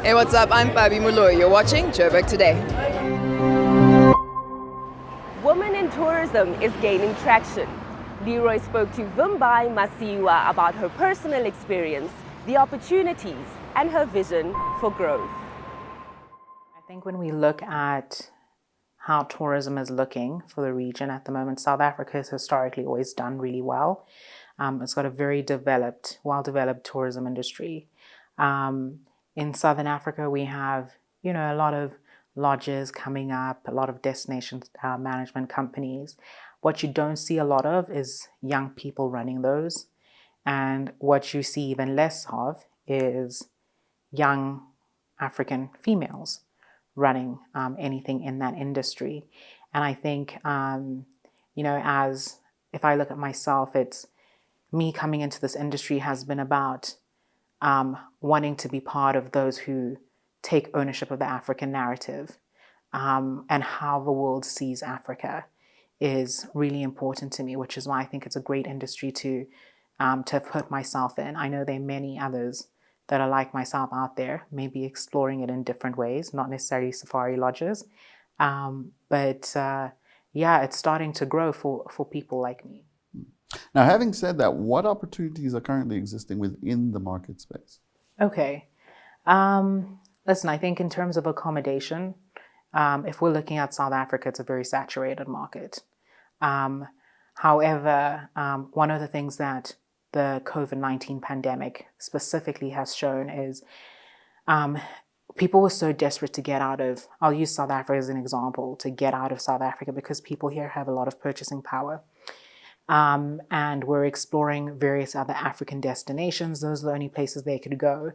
Hey, what's up? I'm Vimbai Masiyiwa. You're watching Joburg Today. Women in tourism is gaining traction. Leroy spoke to Vimbai Masiyiwa about her personal experience, the opportunities, and her vision for growth. I think when we look at how tourism is looking for the region at the moment, South Africa has historically always done really well. It's got a very well-developed tourism industry. In Southern Africa, we have, a lot of lodges coming up, a lot of destination management companies. What you don't see a lot of is young people running those. And what you see even less of is young African females running anything in that industry. And I think, as if I look at myself, it's me coming into this industry has been about wanting to be part of those who take ownership of the African narrative, and how the world sees Africa is really important to me, which is why I think it's a great industry to have put myself in. I know there are many others that are like myself out there, maybe exploring it in different ways, not necessarily safari lodges. But it's starting to grow for people like me. Now, having said that, what opportunities are currently existing within the market space? Okay. Listen, I think in terms of accommodation, if we're looking at South Africa, it's a very saturated market. However, one of the things that the COVID-19 pandemic specifically has shown is people were so desperate to get out of, I'll use South Africa as an example, to get out of South Africa because people here have a lot of purchasing power. And we're exploring various other African destinations. Those are the only places they could go.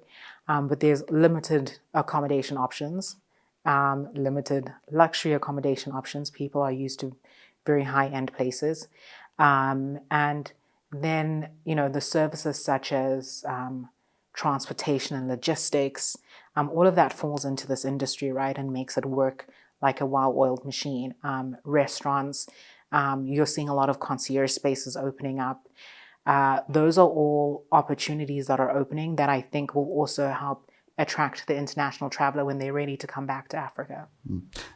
But there's limited accommodation options, limited luxury accommodation options. People are used to very high-end places. And then, the services such as transportation and logistics, all of that falls into this industry, right, and makes it work like a well-oiled machine. Restaurants, you're seeing a lot of concierge spaces opening up. Those are all opportunities that are opening that I think will also help attract the international traveler when they're ready to come back to Africa.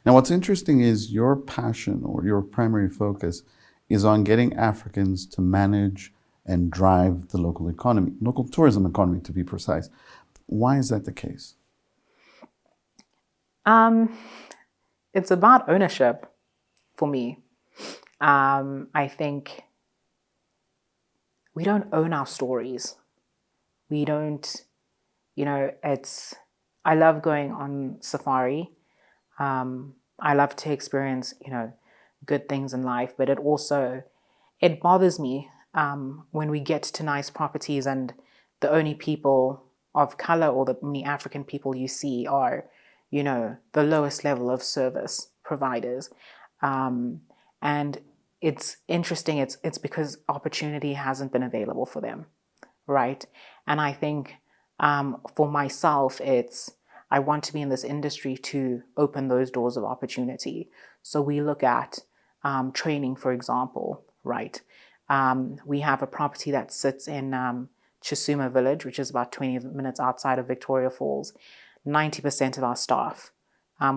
Now, what's interesting is your passion or your primary focus is on getting Africans to manage and drive the local economy, local tourism economy to be precise. Why is that the case? It's about ownership for me. I think we don't own our stories. We don't, I love going on safari. I love to experience, good things in life, but it bothers me when we get to nice properties and the only people of color or the only African people you see are, the lowest level of service providers. And it's interesting, it's because opportunity hasn't been available for them, right? And I think for myself, I want to be in this industry to open those doors of opportunity. So we look at training, for example, right? We have a property that sits in Chisuma Village, which is about 20 minutes outside of Victoria Falls. 90% of our staff,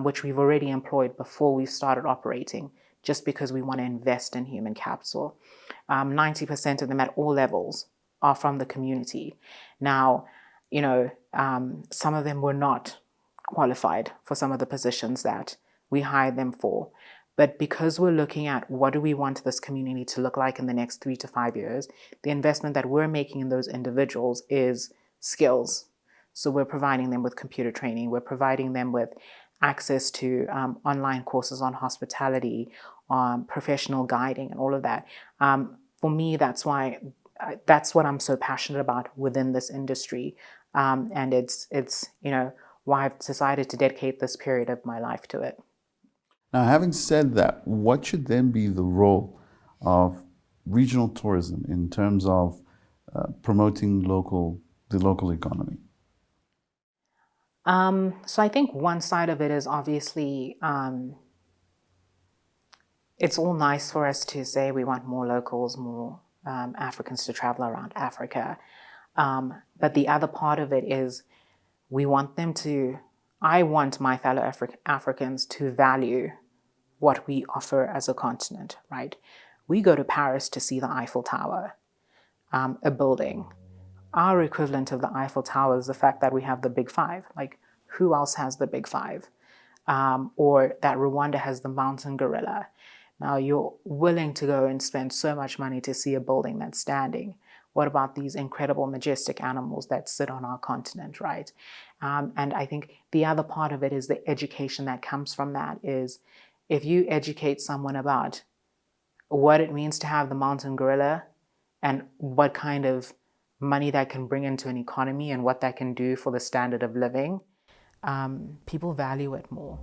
which we've already employed before we started operating, just because we want to invest in human capital. 90% of them at all levels are from the community. Now, some of them were not qualified for some of the positions that we hired them for. But because we're looking at what do we want this community to look like in the next 3 to 5 years, the investment that we're making in those individuals is skills. So we're providing them with computer training. We're providing them with access to online courses on hospitality, professional guiding, and all of that. For me, that's what I'm so passionate about within this industry. And it's why I've decided to dedicate this period of my life to it. Now, having said that, what should then be the role of regional tourism in terms of promoting the local economy? So I think one side of it is obviously, it's all nice for us to say we want more locals, more Africans to travel around Africa. But the other part of it is we want them to I want my fellow Africans to value what we offer as a continent, right? We go to Paris to see the Eiffel Tower, a building. Our equivalent of the Eiffel Tower is the fact that we have the Big Five. Like, who else has the Big Five? Or that Rwanda has the mountain gorilla. Now, you're willing to go and spend so much money to see a building that's standing. What about these incredible, majestic animals that sit on our continent, right? And I think the other part of it is the education that comes from that is if you educate someone about what it means to have the mountain gorilla and what kind of money that can bring into an economy and what that can do for the standard of living, people value it more.